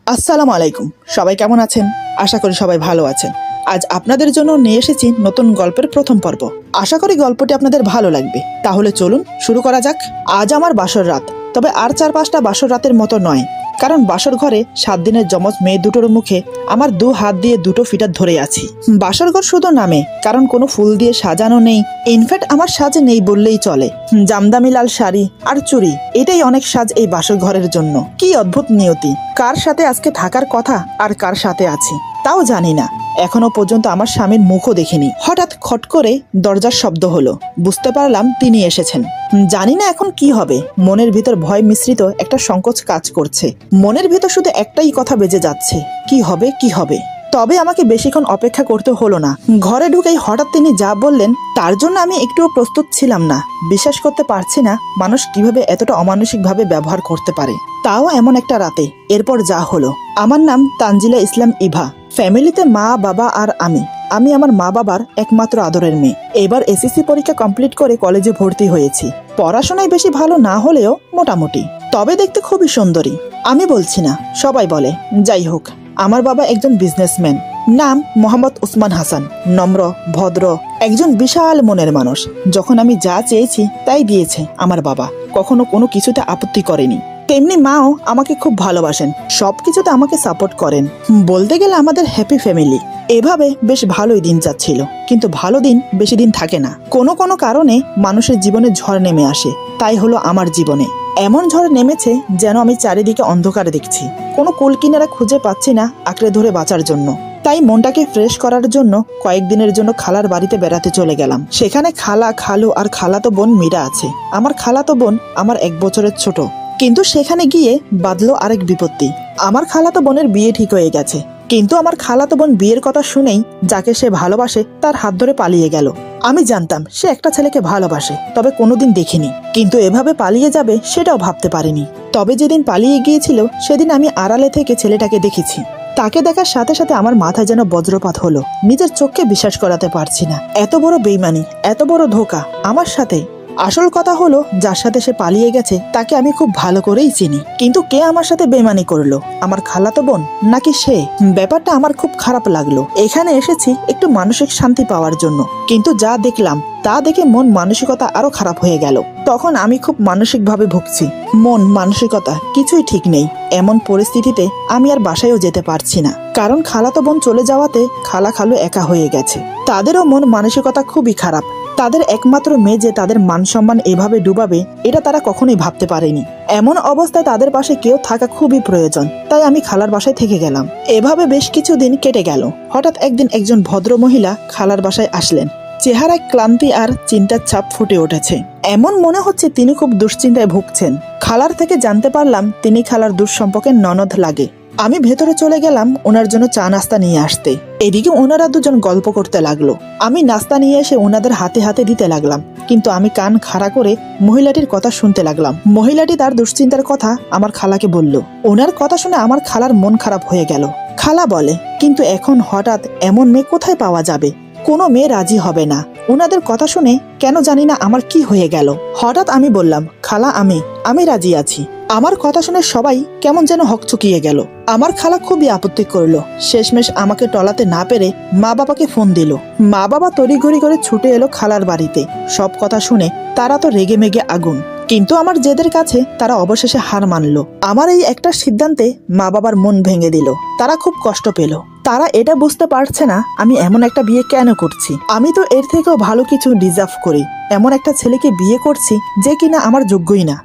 আসসালামু আলাইকুম। সবাই কেমন আছেন? আশা করি সবাই ভালো আছেন। আজ আপনাদের জন্য নিয়ে এসেছি নতুন গল্পের প্রথম পর্ব। আশা করি গল্পটি আপনাদের ভালো লাগবে। তাহলে চলুন শুরু করা যাক। আজ আমার বাসর রাত, তবে আর 4-5টা বাসর রাতের মতো নয়। কারণ বাসর ঘরে 7 দিনের যমজ মেয়ে দুটোর মুখে আমার 2 হাত দিয়ে দুটো ফিটার ধরে আছি। বাসর ঘর শুধু নামে, কারণ কোনো ফুল দিয়ে সাজানো নেই। ইনফ্যাক্ট আমার সাজে নেই বললেই চলে। জামদামি লাল শাড়ি আর চুড়ি, এটাই অনেক সাজ এই বাসর ঘরের জন্য। কি অদ্ভুত নিয়তি, কার সাথে আজকে থাকার কথা আর কার সাথে আছি তাও জানি না। এখনো পর্যন্ত আমার স্বামীর মুখও দেখিনি। হঠাৎ খট করে দরজার শব্দ হলো। বুঝতে পারলাম তিনি এসেছেন। জানি না এখন কি হবে। মনের ভিতর ভয় মিশ্রিত একটা সংকোচ কাজ করছে। মনের ভিতর শুধু একটাই কথা বেজে যাচ্ছে, কি হবে কি হবে। তবে আমাকে বেশিক্ষণ অপেক্ষা করতে হলো না। ঘরে ঢুকেই হঠাৎ তিনি যা বললেন তার জন্য আমি একটুও প্রস্তুত ছিলাম না। বিশ্বাস করতে পারছি না মানুষ কিভাবে এতটা অমানসিকভাবে ব্যবহার করতে পারে, তাও এমন একটা রাতে। এরপর যা হলো। আমার নাম তানজিলা ইসলাম ইভা। ফ্যামিলিতে মা বাবা আর আমি আমার মা বাবার একমাত্র আদরের মেয়ে। এবার এসএসসি পরীক্ষা কমপ্লিট করে কলেজে ভর্তি হয়েছি। পড়াশোনায় বেশি ভালো না হলেও মোটামুটি, তবে দেখতে খুবই সুন্দরী। আমি বলছি না, সবাই বলে। যাই হোক, আমার বাবা একজন বিজনেসম্যান। নাম মোহাম্মদ উসমান হাসান। নম্র, ভদ্র, একজন বিশাল মনের মানুষ। যখন আমি যা চেয়েছি তাই দিয়েছে আমার বাবা। কখনো কোনো কিছুতে আপত্তি করেনি। তেমনি মাও আমাকে খুব ভালোবাসেন, সবকিছুতে আমাকে সাপোর্ট করেন। বলতে গেলে আমাদের হ্যাপি ফ্যামিলি। এভাবে বেশ ভালোই দিন যাচ্ছিল। কিন্তু ভালো দিন বেশি দিন থাকে না। কোনো কোনো কারণে মানুষের জীবনে ঝড় নেমে আসে। তাই হলো আমার জীবনে। এমন ঝড় নেমেছে যেন আমি চারিদিকে অন্ধকারে দেখছি। কোনো কুল কিনারা খুঁজে পাচ্ছি না আঁকড়ে ধরে বাঁচার জন্য। তাই মনটাকে ফ্রেশ করার জন্য কয়েকদিনের জন্য খালার বাড়িতে বেড়াতে চলে গেলাম। সেখানে খালা, খালু আর খালাতো বোন মীরা আছে। আমার খালাতো বোন আমার 1 বছরের ছোট। কিন্তু সেখানে গিয়ে বাঁধলো আরেক বিপত্তি। আমার খালাতো বোনের বিয়ে ঠিক হয়ে গেছে। কিন্তু আমার খালাতো বোন বিয়ের কথা শুনেই যাকে সে ভালোবাসে তার হাত ধরে পালিয়ে গেল। আমি জানতাম সে একটা ছেলেকে ভালোবাসে, তবে কোনোদিন দেখিনি। কিন্তু এভাবে পালিয়ে যাবে সেটাও ভাবতে পারিনি। তবে যেদিন পালিয়ে গিয়েছিল সেদিন আমি আড়ালে থেকে ছেলেটাকে দেখেছি। তাকে দেখার সাথে সাথে আমার মাথায় যেন বজ্রপাত হলো। নিজের চোখকে বিশ্বাস করাতে পারছি না। এত বড় বেইমানি, এত বড় ধোঁকা আমার সাথে। আসল কথা হলো, যার সাথে সে পালিয়ে গেছে তাকে আমি খুব ভালো করেই চিনি। কিন্তু কে আমার সাথে বেইমানি করলো? আমার খালাতো বোন নাকি সে? ব্যাপারটা আমার খুব খারাপ লাগলো। এখানে এসেছি একটু মানসিক শান্তি পাওয়ার জন্য, কিন্তু যা দেখলাম তা দেখে মন মানসিকতা আরো খারাপ হয়ে গেল। তখন আমি খুব মানসিকভাবে ভুগছি। মন মানসিকতা কিছুই ঠিক নেই। এমন পরিস্থিতিতে আমি আর বাসায়ও যেতে পারছি না, কারণ খালাতো বোন চলে যাওয়াতে খালা খালু একা হয়ে গেছে। তাদেরও মন মানসিকতা খুবই খারাপ। তাদের একমাত্র মেয়ে যে তাদের মান সম্মান এভাবে ডুবাবে, এটা তারা কখনোই ভাবতে পারেনি। এমন অবস্থায় তাদের পাশে কেউ থাকা খুবই প্রয়োজন। তাই আমি খালার বাসায় থেকে গেলাম। এভাবে বেশ কিছুদিন কেটে গেল। হঠাৎ একদিন একজন ভদ্র মহিলা খালার বাসায় আসলেন। চেহারায় ক্লান্তি আর চিন্তার ছাপ ফুটে উঠেছে। এমন মনে হচ্ছে তিনি খুব দুশ্চিন্তায় ভুগছেন। খালার থেকে জানতে পারলাম তিনি খালার দুঃসম্পর্কের ননদ লাগে। আমি ভেতরে চলে গেলাম ওনার জন্য চা নাস্তা নিয়ে আসতে। এদিকে ওনারা দুজন গল্প করতে লাগলো। আমি নাস্তা নিয়ে এসে ওনাদের হাতে হাতে দিতে লাগলাম। কিন্তু আমি কান খাড়া করে মহিলাটির কথা শুনতে লাগলাম। মহিলাটি তার দুশ্চিন্তার কথা আমার খালাকে বলল। ওনার কথা শুনে আমার খালার মন খারাপ হয়ে গেল। খালা বলে, কিন্তু এখন হঠাৎ এমন মেয়ে কোথায় পাওয়া যাবে? কোনো মেয়ে রাজি হবে না। ওনাদের কথা শুনে কেন জানি না আমার কি হয়ে গেল। হঠাৎ আমি বললাম, খালা আমি রাজি আছি। আমার কথা শুনে সবাই কেমন যেন হকচকিয়ে গেল। আমার খালা খুবই আপত্তি করলো। শেষমেশ আমাকে টলাতে না পেরে মা বাবাকে ফোন দিল। মা বাবা তড়িঘড়ি করে ছুটে এলো খালার বাড়িতে। সব কথা শুনে তারা তো রেগে মেগে আগুন। কিন্তু আমার জেদের কাছে তারা অবশেষে হার মানলো। আমার এই একটা সিদ্ধান্তে মা বাবার মন ভেঙে দিল। তারা খুব কষ্ট পেল। তারা এটা বুঝতে পারছে না আমি এমন একটা বিয়ে কেন করছি। আমি তো এর থেকেও ভালো কিছু ডিজার্ভ করি। এমন একটা ছেলেকে বিয়ে করছি যে কিনা আমার যোগ্যই না।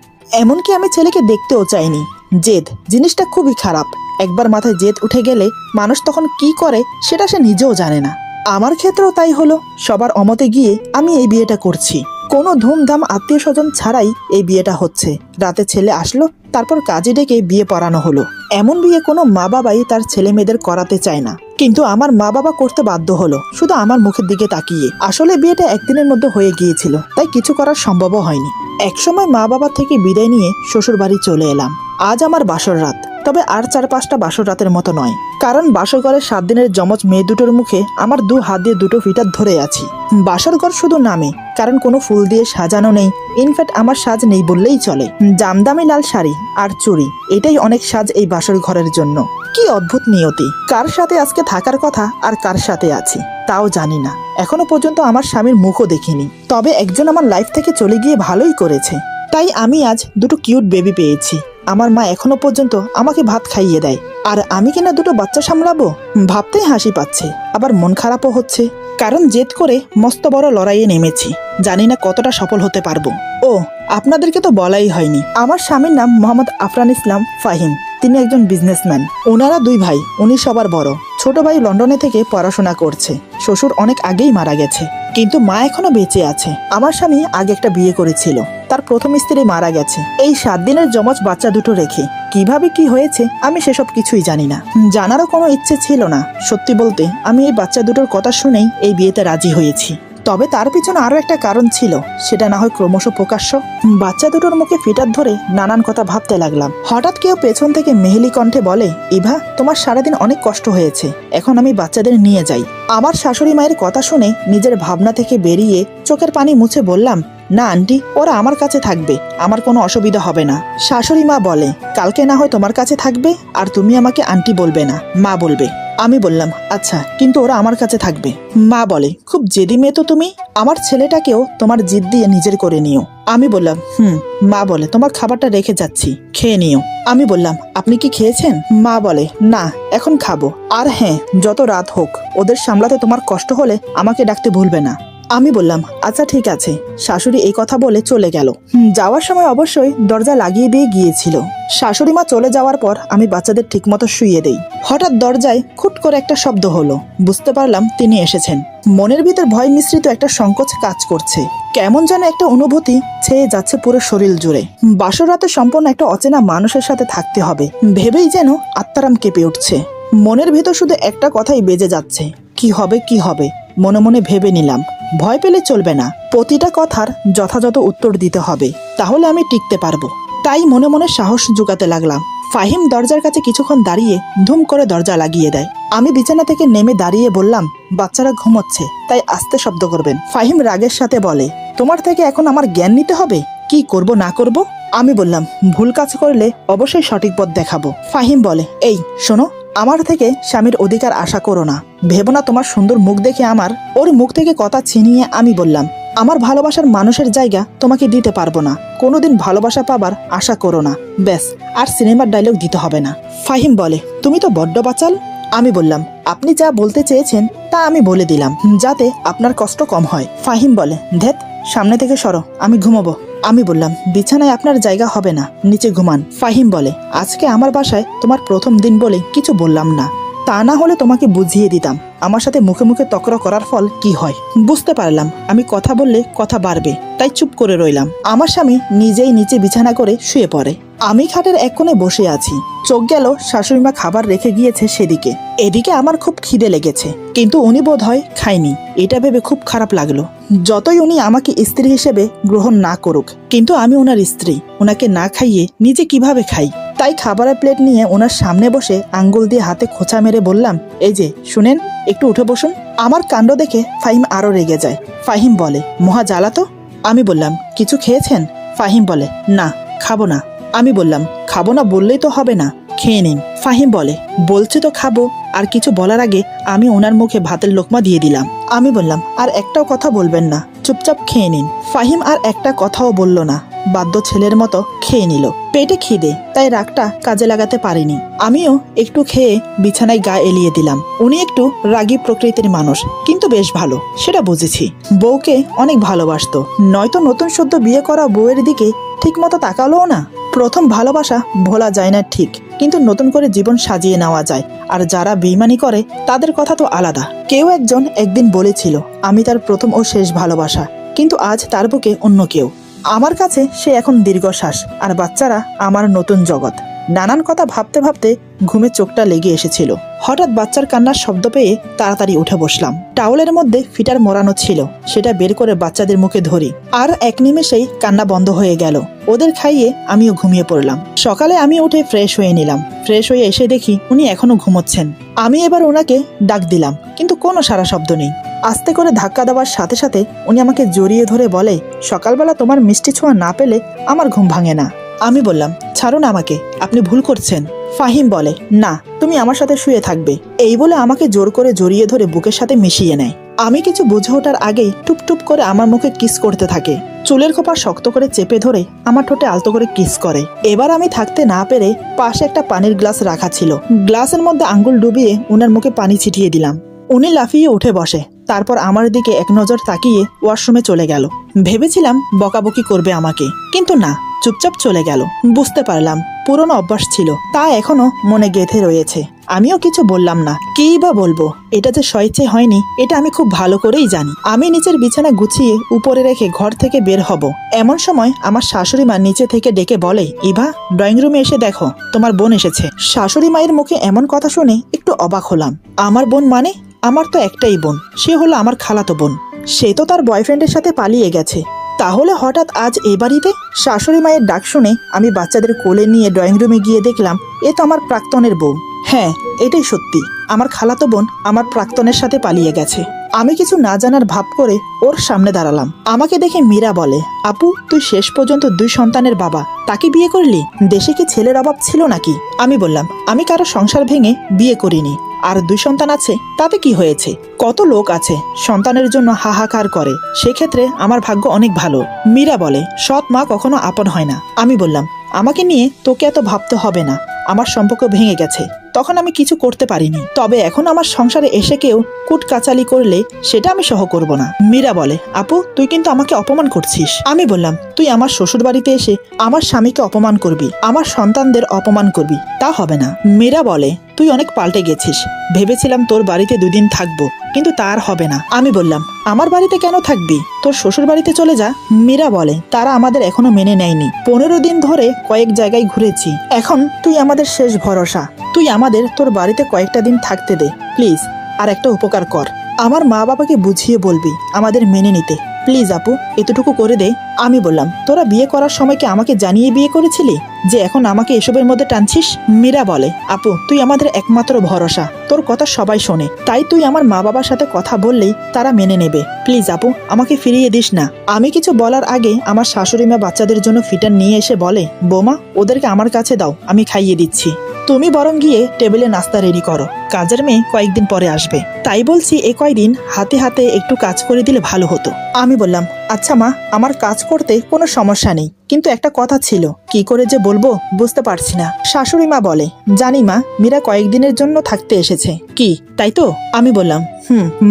এমনকি আমি ছেলেকে দেখতেও চাইনি। জেদ জিনিসটা খুবই খারাপ। একবার মাথায় জেদ উঠে গেলে মানুষ তখন কি করে সেটা সে নিজেও জানে না। আমার ক্ষেত্রেও তাই হলো। সবার অমতে গিয়ে আমি এই বিয়েটা করছি। কোনো ধুমধাম আত্মীয় স্বজন ছাড়াই এই বিয়েটা হচ্ছে। রাতে ছেলে আসলো, তারপর কাজে ডেকে বিয়ে পড়ানো হলো। এমন বিয়ে কোনো মা বাবাই তার ছেলে মেয়েদের করাতে চায় না, কিন্তু আমার মা বাবা করতে বাধ্য হলো শুধু আমার মুখের দিকে তাকিয়ে। আসলে বিয়েটা একদিনের মধ্যে হয়ে গিয়েছিল, তাই কিছু করার সম্ভবও হয়নি। একসময় মা বাবা থেকে বিদায় নিয়ে শ্বশুর বাড়ি চলে এলাম। আজ আমার বাসর রাত। তবে আর 4-5টা বাসর রাতের মতো নয়, কারণ বাসর ঘরের 7 দিনের যমজ মেয়ে দুটোর মুখে আমার 2 হাত দিয়ে দুটো ফিটার ধরে আছি। বাসর ঘর শুধু নামে, কারণ কোনো ফুল দিয়ে সাজানো নেই। ইনফ্যাক্ট আমার সাজ নেই বললেই চলে। জামদামি লাল শাড়ি আর চুড়ি, এটাই অনেক সাজ এই বাসর ঘরের জন্য। কি অদ্ভুত নিয়তি, কার সাথে আজকে থাকার কথা আর কার সাথে আছি তাও জানি না। এখনো পর্যন্ত আমার স্বামীর মুখও দেখিনি, তবে একজন আমার লাইফ থেকে চলে গিয়ে ভালোই করেছে। তাই আমি আজ দুটো কিউট বেবি পেয়েছি। আমার মা এখনো পর্যন্ত আমাকে ভাত খাইয়ে দেয়, আর আমি কিনা দুটো বাচ্চা সামলাবো। ভাবতেই হাসি পাচ্ছে, আবার মন খারাপও হচ্ছে, কারণ জেদ করে মস্ত বড় লড়াইয়ে নেমেছি। জানি না কতটা সফল হতে পারবো। ও, আপনাদেরকে তো বলাই হয়নি, আমার স্বামীর নাম মোহাম্মদ আফরান ইসলাম ফাহিম। তিনি একজন বিজনেসম্যান। ওনারা 2 ভাই, উনি সবার বড়। ছোট ভাই লন্ডনে থেকে পড়াশোনা করছে। শ্বশুর অনেক আগেই মারা গেছে, কিন্তু মা এখনো বেঁচে আছে। আমার স্বামী আগে একটা বিয়ে করেছিল, তার প্রথম স্ত্রী মারা গেছে এই 7 দিনের যমজ বাচ্চা দুটো রেখে। কিভাবে কি হয়েছে আমি সেসব কিছুই জানি না, জানারও কোনো ইচ্ছে ছিল না। সত্যি বলতে আমি এই বাচ্চা দুটোর কথা শুনেই এই বিয়েতে রাজি হয়েছি। তবে তার পিছনে আরো একটা কারণ ছিল, সেটা না হয় ক্রমশ প্রকাশ্য। বাচ্চা দুটোর মুখে ফিটার ধরে নানান কথা ভাবতে লাগলাম। হঠাৎ কেউ পেছন থেকে মেহেলি কণ্ঠে বলে, ইভা, তোমার সারাদিন অনেক কষ্ট হয়েছে, এখন আমি বাচ্চাদের নিয়ে যাই। আমার শাশুড়ি মায়ের কথা শুনে নিজের ভাবনা থেকে বেরিয়ে চোখের পানি মুছে বললাম, না আন্টি, ওরা আমার কাছে থাকবে, আমার কোনো অসুবিধা হবে না। শাশুড়ি মা বলে, কালকে না হয় তোমার কাছে থাকবে, আর তুমি আমাকে আন্টি বলবে না, মা বলবে। আমি বললাম, আচ্ছা, কিন্তু ওরা আমার কাছে থাকবে। মা বলে, খুব জেদি মেয়ে তো তুমি, আমার ছেলেটাকেও তোমার জিদ দিয়ে নিজের করে নিও। আমি বললাম, মা বলে, তোমার খাবারটা রেখে যাচ্ছি, খেয়ে নিও। আমি বললাম, আপনি কি খেয়েছেন? মা বলে, না, এখন খাবো। আর হ্যাঁ, যত রাত হোক, ওদের সামলাতে তোমার কষ্ট হলে আমাকে ডাকতে ভুলবে না। আমি বললাম, আচ্ছা ঠিক আছে। শাশুড়ি এই কথা বলে চলে গেল। যাওয়ার সময় অবশ্যই দরজা লাগিয়ে দিয়ে গিয়েছিল। শাশুড়ি মা চলে যাওয়ার পর আমি বাচ্চাদের ঠিকমতো শুইয়ে দেই। হঠাৎ দরজায় খুট করে একটা শব্দ হলো। বুঝতে পারলাম তিনি এসেছেন। মনের ভিতর ভয় মিশ্রিত একটা সংকোচ কাজ করছে। কেমন যেন একটা অনুভূতি ছেয়ে যাচ্ছে পুরো শরীর জুড়ে। বাসর রাতে সম্পূর্ণ একটা অচেনা মানুষের সাথে থাকতে হবে ভেবেই যেন আত্মারাম কেঁপে উঠছে। মনের ভিতর শুধু একটা কথাই বেজে যাচ্ছে, কি হবে কি হবে। মনে মনে ভেবে নিলাম, ভয় পেলে চলবে না, প্রতিটা কথার যথাযথ উত্তর দিতে হবে, তাহলে আমি টিকতে পারবো। তাই মনে মনে সাহস জোগাতে লাগলাম। ফাহিম দরজার কাছে কিছুক্ষণ দাঁড়িয়ে ধুম করে দরজা লাগিয়ে দেয়। আমি বিছানা থেকে নেমে দাঁড়িয়ে বললাম, বাচ্চারা ঘুমোচ্ছে, তাই আস্তে শব্দ করবেন। ফাহিম রাগের সাথে বলে, তোমার থেকে এখন আমার জ্ঞান নিতে হবে, কি করব না করব। আমি বললাম, ভুল কাজ করলে অবশ্যই সঠিক পথ দেখাবো। ফাহিম বলে, এই শোনো, আমার থেকে স্বামীর অধিকার আশা করো না। ভেবো না তোমার সুন্দর মুখ দেখে আমার। ওর মুখ থেকে কথা ছিনিয়ে আমি বললাম, আমার ভালোবাসার মানুষের জায়গা তোমাকে দিতে পারবো না, কোনোদিন ভালোবাসা পাবার আশা করো না। ব্যাস, আর সিনেমার ডায়লগ দিতে হবে না। ফাহিম বলে, তুমি তো বড্ড বাচাল। আমি বললাম, আপনি যা বলতে চেয়েছেন তা আমি বলে দিলাম, যাতে আপনার কষ্ট কম হয়। ফাহিম বলে, ধ্যাত, সামনে থেকে সরো, আমি ঘুমাবো। আমি বললাম, বিছানায় আপনার জায়গা হবে না, নিচে ঘুমান। ফাহিম বলে, আজকে আমার বাসায় তোমার প্রথম দিন বলে কিছু বললাম না, তা না হলে তোমাকে বুঝিয়ে দিতাম আমার সাথে মুখে মুখে তকরা করার ফল কি হয়। বুঝতে পারলাম আমি কথা বললে কথা বাড়বে, তাই চুপ করে রইলাম। আমার স্বামী নিজেই নিচে বিছানা করে শুয়ে পড়ে। আমি খাটের এক কোণে বসে আছি। চোখ গেল শাশুড়িমা খাবার রেখে গিয়েছে সেদিকে। এদিকে আমার খুব খিদে লেগেছে, কিন্তু উনি বোধ হয় খায়নি। এটা ভেবে খুব খারাপ লাগলো। যতই উনি আমাকে স্ত্রী হিসেবে গ্রহণ না করুক, কিন্তু আমি ওনার স্ত্রী, ওনাকে না খাইয়ে নিজে কিভাবে খাই। তাই খাবারের প্লেট নিয়ে ওনার সামনে বসে আঙ্গুল দিয়ে হাতে খোঁচা মেরে বললাম, এই যে শুনেন, একটু উঠে বসুন। আমার কাণ্ড দেখে ফাহিম আরো রেগে যায়। ফাহিম বলে, মহা জ্বালা তো। আমি বললাম, কিছু খেয়েছেন? ফাহিম বলে, না, খাবো না। আমি বললাম, খাবো না বললেই তো হবে না, খেয়ে নিন। ফাহিম বলে, বলছি তো খাবো। আর কিছু বলার আগে আমি ওনার মুখে ভাতের লোকমা দিয়ে দিলাম। আমি বললাম, আর একটাও কথা বলবেন না, চুপচাপ খেয়ে নিন। ফাহিম আর একটা কথাও বলল না, বাধ্য ছেলের মতো খেয়ে নিল। পেটে খিদে, তাই রাগটা কাজে লাগাতে পারিনি। আমিও একটু খেয়ে বিছানায় গা এলিয়ে দিলাম। উনি একটু রাগী প্রকৃতির মানুষ, কিন্তু বেশ ভালো, সেটা বুঝেছি। বউকে অনেক ভালোবাসতো, নয়তো নতুন সদ্য বিয়ে করা বউয়ের দিকে ঠিক মতো তাকালোও না। প্রথম ভালোবাসা ভোলা যায় না ঠিক, কিন্তু নতুন করে জীবন সাজিয়ে নেওয়া যায়। আর যারা বেইমানি করে তাদের কথা তো আলাদা। কেউ একজন একদিন বলেছিল, আমি তার প্রথম ও শেষ ভালোবাসা, কিন্তু আজ তার বুকে অন্য কেউ। আমার কাছে সে এখন দীর্ঘশ্বাস, আর বাচ্চারা আমার নতুন জগৎ। নানান কথা ভাবতে ভাবতে ঘুমে চোখটা লেগে এসেছিল। হঠাৎ বাচ্চার কান্নার শব্দ পেয়ে তাড়াতাড়ি উঠে বসলাম। টাওয়েলের মধ্যে ফিটার মোড়ানো ছিল, সেটা বের করে বাচ্চাদের মুখে ধরি, আর এক নিমেষেই কান্না বন্ধ হয়ে গেল। ওদের খাইয়ে আমিও ঘুমিয়ে পড়লাম। সকালে আমি উঠে ফ্রেশ হয়ে নিলাম। ফ্রেশ হয়ে এসে দেখি উনি এখনো ঘুমোচ্ছেন। আমি এবার ওনাকে ডাক দিলাম, কিন্তু কোনো সারা শব্দ নেই। আস্তে করে ধাক্কা দেওয়ার সাথে সাথে উনি আমাকে জড়িয়ে ধরে বলে, সকালবেলা তোমার মিষ্টি ছোঁয়া না পেলে আমার ঘুম ভাঙে না। আমি বললাম, ছাড়ুন আমাকে, আপনি ভুল করছেন। ফাহিম বলে, না, তুমি আমার সাথে শুয়ে থাকবে। এই বলে আমাকে জোর করে জড়িয়ে ধরে বুকের সাথে মিশিয়ে নেয়। আমি কিছু বুঝে ওঠার আগেই টুপটুপ করে আমার মুখে কিস করতে থাকে। চুলের খোপা শক্ত করে চেপে ধরে আমার ঠোঁটে আলতো করে কিস করে। এবার আমি থাকতে না পেরে পাশে একটা পানির গ্লাস রাখা ছিল, গ্লাসের মধ্যে আঙ্গুল ডুবিয়ে উনার মুখে পানি ছিটিয়ে দিলাম। উনি লাফিয়ে উঠে বসে, তারপর আমার দিকে এক নজর তাকিয়ে ওয়াশরুমে চলে গেল। ভেবেছিলাম বকাবকি করবে আমাকে, কিন্তু না, চুপচাপ চলে গেল। বুঝতে পারলাম পুরনো অভ্যাস ছিল, তা এখনো মনে গেঁথে রয়েছে। আমিও কিছু বললাম না, কিই বা বলবো। এটা যে স্বেচ্ছায় হয়নি এটা আমি খুব ভালো করেই জানি। আমি নিচের বিছানা গুছিয়ে উপরে রেখে ঘর থেকে বের হব, এমন সময় আমার শাশুড়ি মা নিচে থেকে ডেকে বলে, ইভা, ড্রয়িং রুমে এসে দেখো, তোমার বোন এসেছে। শাশুড়ি মায়ের মুখে এমন কথা শুনে একটু অবাক হলাম। আমার বোন মানে? আমার তো একটাই বোন, সে হলো আমার খালাতো বোন। সে তো তার বয়ফ্রেন্ডের সাথে পালিয়ে গেছে। তাহলে হঠাৎ আজ এ বাড়িতে? শাশুড়ি মায়ের ডাক শুনে আমি বাচ্চাদের কোলে নিয়ে ড্রয়িং রুমে গিয়ে দেখলাম এ তো আমার প্রাক্তনের বউ। হ্যাঁ, এটাই সত্যি, আমার খালাতো বোন আমার প্রাক্তনের সাথে পালিয়ে গেছে। আমি কিছু না জানার ভাব করে ওর সামনে দাঁড়ালাম। আমাকে দেখে মীরা বলে, আপু, তুই শেষ পর্যন্ত 2 সন্তানের বাবা, তাকে বিয়ে করলি? দেশে কি ছেলের অভাব ছিল নাকি? আমি বললাম, আমি কারো সংসার ভেঙে বিয়ে করিনি। আর 2 সন্তান আছে, তাতে কি হয়েছে? কত লোক আছে সন্তানের জন্য হাহাকার করে, সেক্ষেত্রে আমার ভাগ্য অনেক ভালো। মীরা বলে, সৎ মা কখনো আপন হয় না। আমি বললাম, আমাকে নিয়ে তোকে এত ভাবতে হবে না, আমার সম্পর্ক ভেঙে গেছে, তখন আমি কিছু করতে পারিনি। তবে এখন আমার সংসারে এসে কেউ কুটকাচালি করলে সেটা আমি সহ করব না। মীরা বলে, আপু, তুই কিন্তু আমাকে অপমান করছিস। আমি বললাম, তুই আমার শ্বশুর বাড়িতে এসে আমার স্বামীকে অপমান করবি, আমার সন্তানদের অপমান করবি, তা হবে না। মীরা বলে, তুই অনেক পাল্টে গেছিস। ভেবেছিলাম তোর বাড়িতে 2 দিন থাকবো, কিন্তু তার হবে না। আমি বললাম, আমার বাড়িতে কেন থাকবি? তোর শ্বশুর বাড়িতে চলে যা। মীরা বলে, তারা আমাদের এখনো মেনে নেয়নি। 15 দিন ধরে কয়েক জায়গায় ঘুরেছি, এখন তুই আমাদের শেষ ভরসা। তুই আমাদের তোর বাড়িতে কয়েকটা দিন থাকতে দে প্লিজ। আর একটা উপকার কর, আমার মা বাবাকে বুঝিয়ে বলবি আমাদের মেনে নিতে, প্লিজ আপু, এতটুকু করে দে। আমি বললাম, তোরা বিয়ে করার সময় কি আমাকে জানিয়ে বিয়ে করেছিলি যে এখন আমাকে এসবের মধ্যে টানছিস? মীরা বলে, আপু, তুই আমাদের একমাত্র ভরসা, তোর কথা সবাই শোনে, তাই তুই আমার মা বাবার সাথে কথা বললেই তারা মেনে নেবে। প্লিজ আপু, আমাকে ফিরিয়ে দিস না। আমি কিছু বলার আগে আমার শাশুড়ি মা বাচ্চাদের জন্য ফিটার নিয়ে এসে বলে, বৌমা, ওদেরকে আমার কাছে দাও, আমি খাইয়ে দিচ্ছি। তুমি বরং গিয়ে টেবিলে নাস্তা রেডি করো, কাজের মেয়ে কয়েকদিন পরে আসবে। তাই বলছি, এ কয়দিন হাতে হাতে একটু কাজ করে দিলে ভালো হতো। আমি বললাম, আচ্ছা মা, আমার কাজ করতে কোনো সমস্যা নেই, কিন্তু একটা কথা ছিল, কি করে যে বলবো বুঝতে পারছি না। শাশুড়ি মা বলে, জানি মা, মীরা কয়েকদিনের জন্য থাকতে এসেছে। কি, তাই তো? আমি বললাম,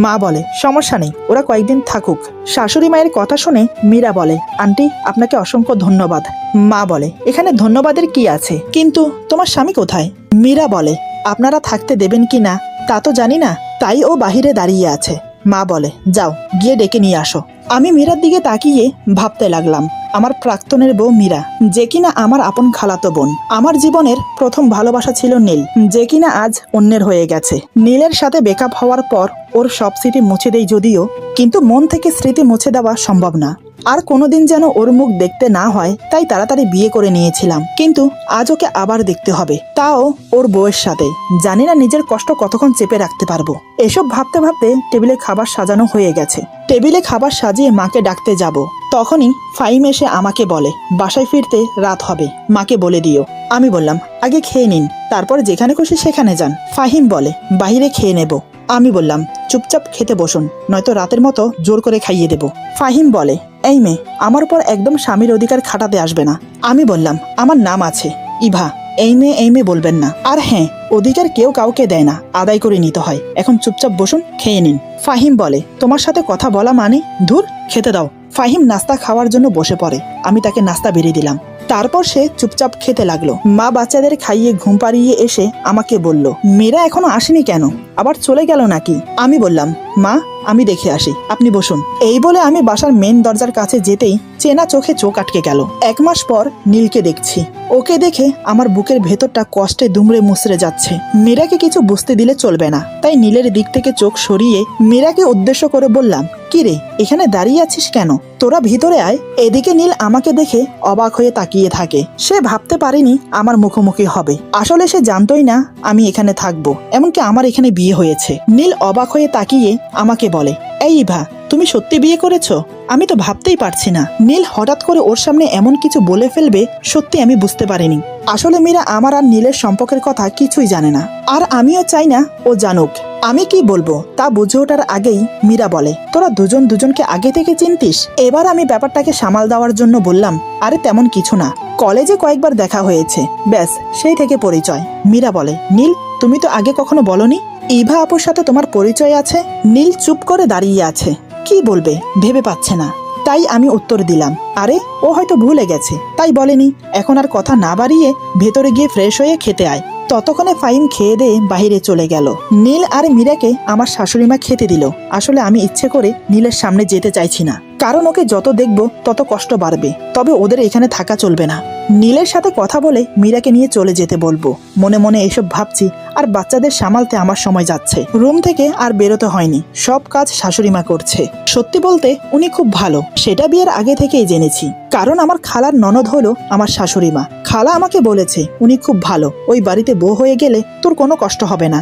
মা বলে, সমস্যা নেই, ওরা কয়েকদিন থাকুক। শাশুড়ি মায়ের কথা শুনে মীরা বলে, আন্টি, আপনাকে অসংখ্য ধন্যবাদ। মা বলে, এখানে ধন্যবাদের কি আছে, কিন্তু তোমার স্বামী কোথায়? মীরা বলে, আপনারা থাকতে দেবেন কি না তা তো জানি না, তাই ও বাহিরে দাঁড়িয়ে আছে। মা বলে, যাও গিয়ে ডেকে নিয়ে আসো। আমি মীরার দিকে তাকিয়ে ভাবতে লাগলাম, আমার প্রাক্তনের বউ মীরা, যে কিনা আমার আপন খালাতো বোন। আমার জীবনের প্রথম ভালোবাসা ছিল নীল, যে কিনা আজ অন্যের হয়ে গেছে। নীলের সাথে ব্রেকআপ হওয়ার পর ওর সব স্মৃতি মুছে দেই যদিও, কিন্তু মন থেকে স্মৃতি মুছে দেওয়া সম্ভব না। আর কোনোদিন যেন ওর মুখ দেখতে না হয়, তাই তাড়াতাড়ি বিয়ে করে নিয়েছিলাম। কিন্তু আজ ওকে আবার দেখতে হবে, তাও ওর বউয়ের সাথে। জানি না নিজের কষ্ট কতক্ষণ চেপে রাখতে পারবো। এসব ভাবতে ভাবতে টেবিলে খাবার সাজানো হয়ে গেছে। টেবিলে খাবার সাজিয়ে মাকে ডাকতে যাব, তখনই ফাহিম এসে আমাকে বলে, বাসায় ফিরতে রাত হবে, মাকে বলে দিও। আমি বললাম, আগে খেয়ে নিন, তারপর যেখানে খুশি সেখানে যান। ফাহিম বলে, বাইরে খেয়ে নেব। আমি বললাম, চুপচাপ খেতে বসুন, নয়তো রাতের মতো জোর করে খাইয়ে দেব। ফাহিম বলে, এই মেয়ে, আমার উপর একদম স্বামীর অধিকার খাটাতে আসবে না। আমি বললাম, আমার নাম আছে ইভা, এই মেয়ে বলবেন না। আর হ্যাঁ, অধিকার কেউ কাউকে দেয় না, আদায় করে নিতে হয়। এখন চুপচাপ বসুন, খেয়ে নিন। ফাহিম বলে, তোমার সাথে কথা বলা মানে? ধুর, খেতে দাও। ফাহিম নাস্তা খাওয়ার জন্য বসে পড়ে, আমি তাকে নাস্তা বেরিয়ে দিলাম। তারপর সে চুপচাপ খেতে লাগলো। মা বাচ্চাদের খাইয়ে ঘুম পাড়িয়ে এসে আমাকে বলল, মীরা এখনো আসেনি কেন? আবার চলে গেল নাকি? আমি বললাম, মা আমি দেখে আসি, আপনি বসুন। এই বলে আমি বাসার মেন দরজার কাছে যেতেই চেনা চোখে চোখ আটকে গেল। 1 মাস পর নীলকে দেখছি। ওকে দেখে আমার বুকের ভেতরটা কষ্টে দুমড়ে মুচড়ে যাচ্ছে। মীরাকে কিছু বুঝতে দিলে চলবে না, তাই নীলের দিক থেকে চোখ সরিয়ে মীরাকে উদ্দেশ্য করে বললাম, কি রে এখানে দাঁড়িয়ে আছিস কেন? তোরা ভিতরে আয়। এদিকে নীল আমাকে দেখে অবাক হয়ে তাকিয়ে থাকে। সে ভাবতে পারেনি আমার মুখোমুখি হবে। আসলে সে জানতোই না আমি এখানে থাকবো, এমনকি আমার এখানে বিয়ে হয়েছে। নীল অবাক হয়ে তাকিয়ে আমাকে বলে, এই ইভা, তুমি সত্যি বিয়ে করেছো? আমি তো ভাবতেই পারছি না। নীল হঠাৎ করে ওর সামনে এমন কিছু বলে ফেলবে সত্যি আমি বুঝতে পারিনি। আসলে মীরা আমার আর নীলের সম্পর্কের কথা কিছুই জানে না, আর আমিও চাই না ও জানুক। আমি কি বলবো তা বুঝে ওঠার আগেই মীরা বলে, তোরা দুজন দুজনকে আগে থেকে চিনতিস? এবার আমি ব্যাপারটাকে সামাল দেওয়ার জন্য বললাম, আরে তেমন কিছু না, কলেজে কয়েকবার দেখা হয়েছে, ব্যাস সেই থেকে পরিচয়। মীরা বলে, নীল তুমি তো আগে কখনো বলনি ইভা আপুর সাথে তোমার পরিচয় আছে? নীল চুপ করে দাঁড়িয়ে আছে, কি বলবে ভেবে পাচ্ছে না। তাই আমি উত্তর দিলাম, আরে ও হয়তো ভুলে গেছে তাই বলেনি। এখন আর কথা না বাড়িয়ে ভেতরে গিয়ে ফ্রেশ হয়ে খেতে আয়। ততক্ষণে ফাহিম খেয়ে দিয়ে বাহিরে চলে গেল। নীল আর মীরাকে আমার শাশুড়িমা খেতে দিল। আসলে আমি ইচ্ছে করে নীলের সামনে যেতে চাইছি না, কারণ ওকে যত দেখবো তত কষ্ট বাড়বে। তবে ওদের এখানে থাকা চলবে না। নীলের সাথে কথা বলে মীরাকে নিয়ে চলে যেতে বলবো। মনে মনে এসব ভাবছি, আর বাচ্চাদের সামালতে আমার সময় যাচ্ছে। রুম থেকে আর বেরোতে হয়নি, সব কাজ শাশুড়িমা করছে। সত্যি বলতে উনি খুব ভালো, সেটা বিয়ের আগে থেকেই জেনেছি। কারণ আমার খালার ননদ হলো আমার শাশুড়িমা। খালা আমাকে বলেছে উনি খুব ভালো, ওই বাড়িতে বউ হয়ে গেলে তোর কোনো কষ্ট হবে না।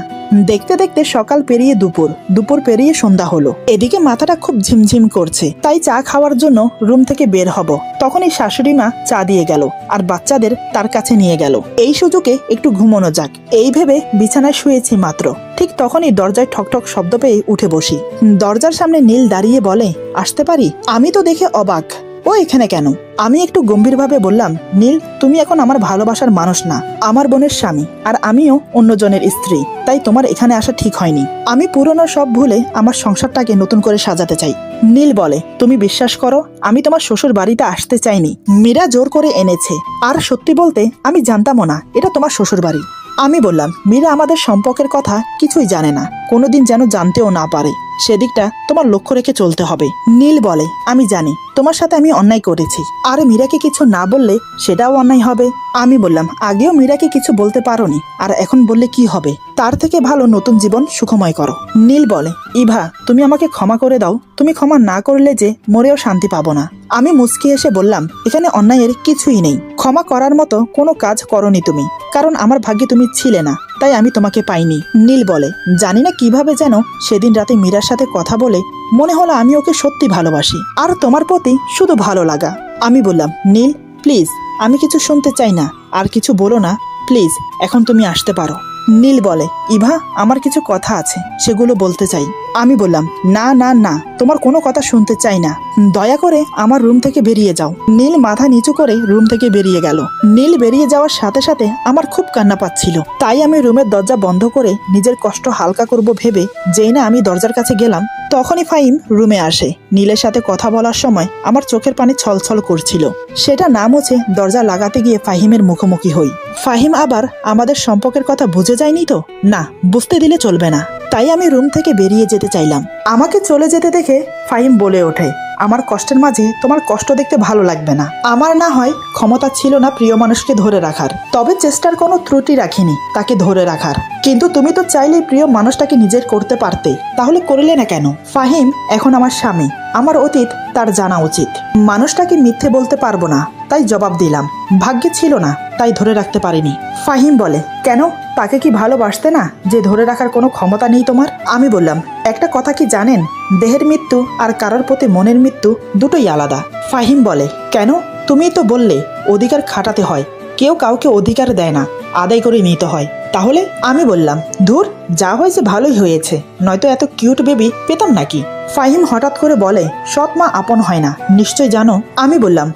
দেখতে দেখতে সকাল পেরিয়ে দুপুর, দুপুর পেরিয়ে সন্ধ্যা হলো। এদিকে মাথাটা খুব ঝিমঝিম করছে, তাই চা খাওয়ার জন্য রুম থেকে বের হব। তখনই শাশুড়িমা চা দিয়ে গেল আর বাচ্চাদের তার কাছে নিয়ে গেল। এই সুযোগে একটু ঘুমানো যাক, এই ভেবে বিছানায় শুয়েছি মাত্র, ঠিক তখনই দরজায় ঠকঠক শব্দ পেয়ে উঠে বসি। দরজার সামনে নীল দাঁড়িয়ে বলে, আসতে পারি? আমি তো দেখে অবাক, ও এখানে কেন? আমি একটু গম্ভীরভাবে বললাম, নীল তুমি এখন আমার ভালোবাসার মানুষ না, আমার বোনের স্বামী, আর আমিও অন্যজনের স্ত্রী, তাই তোমার এখানে আসা ঠিক হয়নি। আমি পুরনো সব ভুলে আমার সংসারটাকে নতুন করে সাজাতে চাই। নীল বলে, তুমি বিশ্বাস করো আমি তোমার শ্বশুর বাড়িতে আসতে চাইনি, মীরা জোর করে এনেছে। আর সত্যি বলতে আমি জানতামও না এটা তোমার শ্বশুর বাড়ি। আমি বললাম, মীরা আমাদের সম্পর্কের কথা কিছুই জানে না, কোনোদিন যেন জানতেও না পারে, সেদিকটা তোমার লক্ষ্য রেখে চলতে হবে। নীল বলে, আমি জানি তোমার সাথে আমি অন্যায় করেছি, আর মীরাকে কিছু না বললে সেটাও অন্যায় হবে। আমি বললাম, আগেও মীরাকে কিছু বলতে পারোনি, আর এখন বললে কি হবে? তার থেকে ভালো নতুন জীবন সুখময় করো। নীল বলে, ইভা তুমি আমাকে ক্ষমা করে দাও, তুমি ক্ষমা না করলে যে মরেও শান্তি পাবো না। আমি মুচকি এসে বললাম, এখানে অন্যায়ের কিছুই নেই, ক্ষমা করার মতো কোনো কাজ করনি তুমি, কারণ আমার ভাগ্যে তুমি ছিলে না, তাই আমি তোমাকে পাইনি। নীল বলে, জানি না কিভাবে যেন সেদিন রাতে মীরার সাথে কথা বলে মনে হলো আমি ওকে সত্যি ভালোবাসি, আর তোমার প্রতি শুধু ভালো লাগা। আমি বললাম, নীল প্লিজ, আমি কিছু শুনতে চাই না, আর কিছু বলো না প্লিজ, এখন তুমি আসতে পারো। নীল বলে, ইভা আমার কিছু কথা আছে, সেগুলো বলতে চাই। আমি বললাম, না না না, তোমার কোনো কথা শুনতে চাই না, দয়া করে আমার রুম থেকে বেরিয়ে যাও। নীল মাথা নিচু করে রুম থেকে বেরিয়ে গেল। নীল বেরিয়ে যাওয়ার সাথে সাথে আমার খুব কান্না পাচ্ছিল, তাই আমি রুমের দরজা বন্ধ করে নিজের কষ্ট হালকা করব ভেবে যেই না আমি দরজার কাছে গেলাম, তখনই ফাহিম রুমে আসে। নীলের সাথে কথা বলার সময় আমার চোখের পানি ছলছল করছিল, সেটা না মুছে দরজা লাগাতে গিয়ে ফাহিমের মুখোমুখি হই। ফাহিম আবার আমাদের সম্পর্কের কথা বুঝে যায়নি তো? না, বুঝতে দিলে চলবে না, তাই আমি রুম থেকে বেরিয়ে যেতে চাইলাম। আমাকে চলে যেতে দেখে ফাহিম বলে ওঠে, আমার কষ্টের মাঝে তোমার কষ্ট দেখতে ভালো লাগবে না। আমার না হয় ক্ষমতা ছিল না প্রিয় মানুষকে ধরে রাখার, তবে চেষ্টার কোনো ত্রুটি রাখিনি তাকে ধরে রাখার, কিন্তু তুমি তো চাইলেই প্রিয় মানুষটাকে নিজের করতে পারতে, তাহলে করলে না কেন? ফাহিম এখন আমার স্বামী, আমার অতীত তার জানা উচিত। মানুষটাকে মিথ্যে বলতে পারবো না, তাই জবাব দিলাম, ভাগ্যে ছিল না তাই ধরে রাখতে পারিনি। ফাহিম বলে, কেন তাকে কি ভালোবাসতে না যে ধরে রাখার কোনো ক্ষমতা নেই তোমার? আমি বললাম, একটা কথা কি জানেন, দেহের মৃত্যু আর কারোর প্রতি মনের মৃত্যু দুটোই আলাদা। ফাহিম বলে, কেন? তুমিই তো বললে অধিকার খাটাতে হয়, কেউ কাউকে অধিকার দেয় না, আদায় করে নিতে হয়। তাহলে? আমি বললাম, ধুর, যা হয়েছে ভালোই হয়েছে, নয়তো এত কিউট বেবি পেতাম নাকি। ফাহিম হঠাৎ করে বলে, সৎ মা আপন হয় না, নিশ্চয় জানো? আমি বললাম,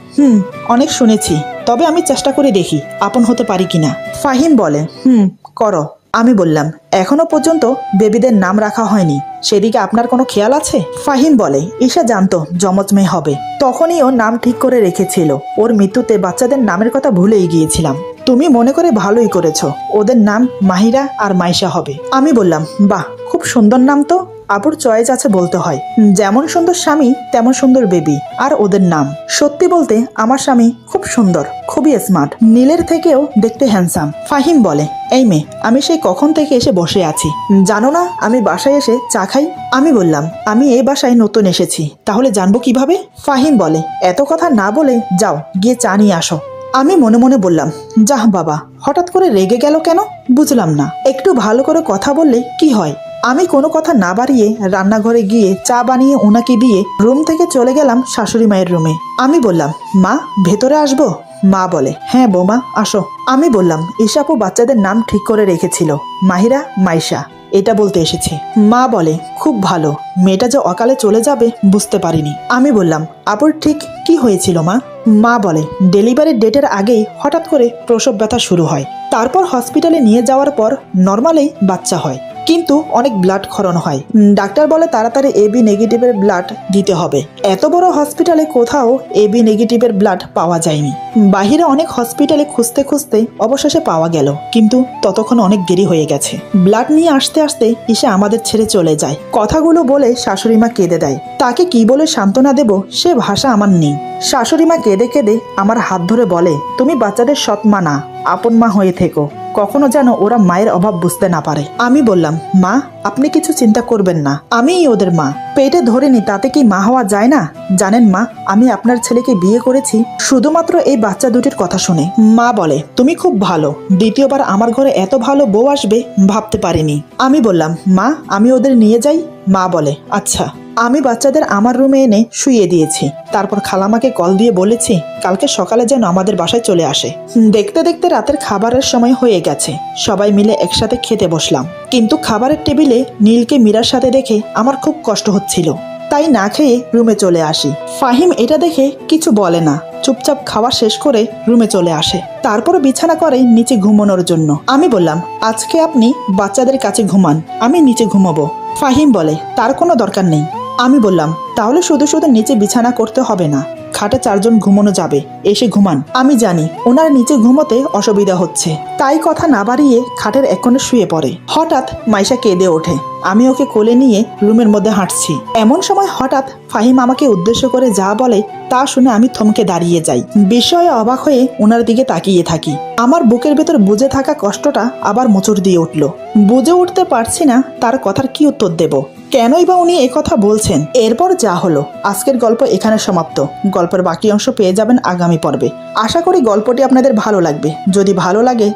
অনেক শুনেছি, তবে আমি চেষ্টা করে দেখি আপন হতে পারি কিনা। ফাহিম বলে, করো, আমি বললাম, এখনো পর্যন্ত বেবিদের নাম রাখা হয়নি, সেদিকে আপনার কোনো খেয়াল আছে? ফাহিম বলে, ঈশা জানতো যমজ মেয়ে হবে, তখনই ও নাম ঠিক করে রেখেছিল। ওর মৃত্যুতে বাচ্চাদের নামের কথা ভুলেই গিয়েছিলাম। তুমি মনে করে ভালোই করেছো, ওদের নাম মাহিরা আর মাইশা হবে। আমি বললাম, বাহ, খুব সুন্দর নাম তো। আপুর চয়েস আছে বলতে হয়, যেমন সুন্দর স্বামী তেমন সুন্দর বেবি আর ওদের নাম। সত্যি বলতে আমার স্বামী খুব সুন্দর, খুবই স্মার্ট, নীলের থেকেও দেখতে হ্যান্ডসাম। ফাহিম বলে, এই মেয়ে, আমি সেই কখন থেকে এসে বসে আছি, জানো না আমি বাসায় এসে চা খাই? আমি বললাম, আমি এই বাসায় নতুন এসেছি, তাহলে জানবো কিভাবে? ফাহিম বলে, এত কথা না বলে যাও গিয়ে চা নিয়ে আসো। আমি মনে মনে বললাম, যাহ বাবা, হঠাৎ করে রেগে গেল কেন বুঝলাম না। একটু ভালো করে কথা বললে কি হয়? আমি কোনো কথা না বাড়িয়ে রান্নাঘরে গিয়ে চা বানিয়ে ওনাকে দিয়ে রুম থেকে চলে গেলাম শাশুড়ি মায়ের রুমে। আমি বললাম, মা, ভেতরে আসবো? মা বলে, হ্যাঁ বৌমা, আসো। আমি বললাম, ঈশাপু বাচ্চাদের নাম ঠিক করে রেখেছিল, মাহিরা, মাইশা, এটা বলতে এসেছি। মা বলে, খুব ভালো, মেয়েটা যে অকালে চলে যাবে বুঝতে পারিনি। আমি বললাম, আপুর ঠিক কি হয়েছিল মা? মা বলে, ডেলিভারির ডেটের আগেই হঠাৎ করে প্রসব ব্যথা শুরু হয়, তারপর হসপিটালে নিয়ে যাওয়ার পর নর্মালেই বাচ্চা হয়, কিন্তু অনেক ব্লাড ক্ষরণ হয়। ডাক্তার বলে তাড়াতাড়ি এবি নেগেটিভের ব্লাড দিতে হবে। এত বড় হসপিটালে কোথাও এবি নেগেটিভের ব্লাড পাওয়া যায়নি। বাহিরে অনেক হসপিটালে খুঁজতে খুঁজতে অবশেষে পাওয়া গেল, কিন্তু ততক্ষণ অনেক দেরি হয়ে গেছে। ব্লাড নিয়ে আসতে আসতে এসে আমাদের ছেড়ে চলে যায়। কথাগুলো বলে শাশুড়িমা কেঁদে দেয়। তাকে কি বলে সান্ত্বনা দেব সে ভাষা আমার নেই। শাশুড়িমা কেঁদে কেঁদে আমার হাত ধরে বলে, তুমি বাচ্চাদের সৎ মা না, আপন মা হয়ে থেকো, কখনো যেন ওরা মায়ের অভাব বুঝতে না পারে। আমি বললাম, মা, আপনি কিছু চিন্তা করবেন না, আমিই ওদের মা, পেটে ধরিনি তাতে কি মা হওয়া যায় না? জানেন মা, আমি আপনার ছেলেকে বিয়ে করেছি শুধুমাত্র এই বাচ্চা দুটির কথা শুনে। মা বলে, তুমি খুব ভালো, দ্বিতীয়বার আমার ঘরে এত ভালো বউ আসবে ভাবতে পারিনি। আমি বললাম, মা, আমি ওদের নিয়ে যাই? মা বলে, আচ্ছা। আমি বাচ্চাদের আমার রুমে এনে শুইয়ে দিয়েছি, তারপর খালামাকে কল দিয়ে বলেছি কালকে সকালে যেন আমাদের বাসায় চলে আসে। দেখতে দেখতে রাতের খাবারের সময় হয়ে গেছে, সবাই মিলে একসাথে খেতে বসলাম, কিন্তু খাবারের টেবিলে নীলকে মীরার সাথে দেখে আমার খুব কষ্ট হচ্ছিল, তাই না খেয়ে রুমে চলে আসি। ফাহিম এটা দেখে কিছু বলে না, চুপচাপ খাওয়া শেষ করে রুমে চলে আসে, তারপর বিছানা করে নিচে ঘুমানোর জন্য। আমি বললাম, আজকে আপনি বাচ্চাদের কাছে ঘুমান, আমি নিচে ঘুমাবো। ফাহিম বলে, তার কোনো দরকার নেই। আমি বললাম, তাহলে শুধু শুধু নিচে বিছানা করতে হবে না, খাটে 4 জন ঘুমানো যাবে, এসে ঘুমান। আমি জানি ওনার নিচে ঘুমোতে অসুবিধা হচ্ছে, তাই কথা না বাড়িয়ে খাটের এক কোণে শুয়ে পড়ে। হঠাৎ মাইশা কেঁদে ওঠে, আমি ওকে কোলে নিয়ে রুমের মধ্যে হাঁটছি, এমন সময় হঠাৎ ফাহিম আমাকে উদ্দেশ্য করে যা বলে তা শুনে আমি থমকে দাঁড়িয়ে যাই, বিস্ময়ে অবাক হয়ে ওনার দিকে তাকিয়ে থাকি। আমার বুকের ভেতর বুঝে থাকা কষ্টটা আবার মোচড় দিয়ে উঠল। বুঝে উঠতে পারছি না তার কথার কি উত্তর দেব, কেনই বা উনি কথা বলছেন। এরপর যা হলো, আজকের গল্প এখানে সমাপ্ত। গল্পের বাকি অংশ পেয়ে যাবেন আগামী পর্বে। আশা করি গল্পটি আপনাদের ভালো লাগবে। যদি ভালো লাগে